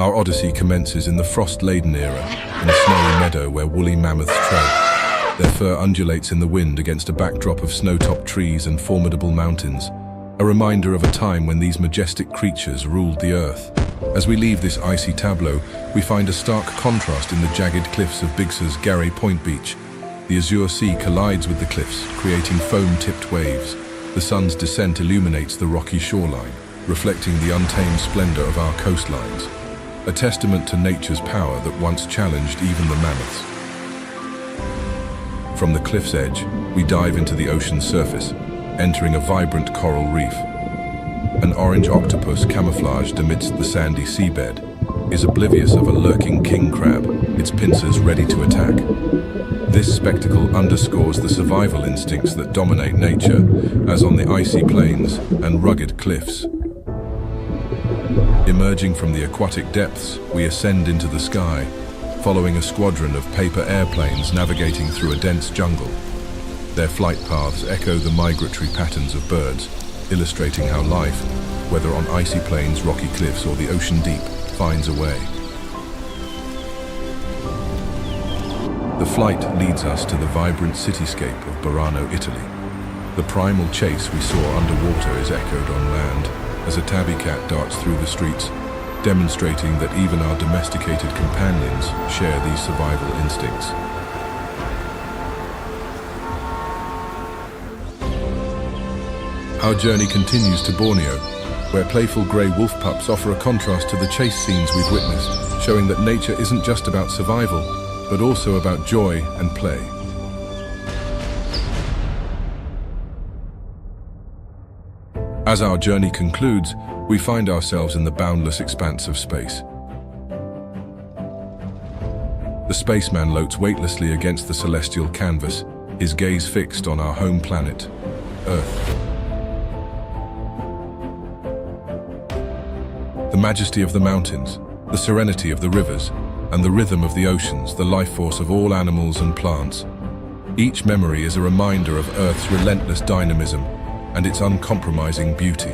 Our odyssey commences in the frost-laden era, in a snowy meadow where woolly mammoths tread. Their fur undulates in the wind against a backdrop of snow-topped trees and formidable mountains, a reminder of a time when these majestic creatures ruled the earth. As we leave this icy tableau, we find a stark contrast in the jagged cliffs of Bigsa's Garry Point Beach. The azure sea collides with the cliffs, creating foam-tipped waves. The sun's descent illuminates the rocky shoreline, reflecting the untamed splendor of our coastlines, a testament to nature's power that once challenged even the mammoths. From the cliff's edge, we dive into the ocean's surface, entering a vibrant coral reef. An orange octopus camouflaged amidst the sandy seabed is oblivious of a lurking king crab, its pincers ready to attack. This spectacle underscores the survival instincts that dominate nature, as on the icy plains and rugged cliffs. Emerging from the aquatic depths, we ascend into the sky, following a squadron of paper airplanes navigating through a dense jungle. Their flight paths echo the migratory patterns of birds, illustrating how life, whether on icy plains, rocky cliffs, or the ocean deep, finds a way. The flight leads us to the vibrant cityscape of Burano, Italy. The primal chase we saw underwater is echoed on land, as a tabby cat darts through the streets, demonstrating that even our domesticated companions share these survival instincts. Our journey continues to Borneo, where playful grey wolf pups offer a contrast to the chase scenes we've witnessed, showing that nature isn't just about survival, but also about joy and play. As our journey concludes, we find ourselves in the boundless expanse of space. The spaceman floats weightlessly against the celestial canvas, his gaze fixed on our home planet, Earth. The majesty of the mountains, the serenity of the rivers, and the rhythm of the oceans, the life force of all animals and plants. Each memory is a reminder of Earth's relentless dynamism and its uncompromising beauty.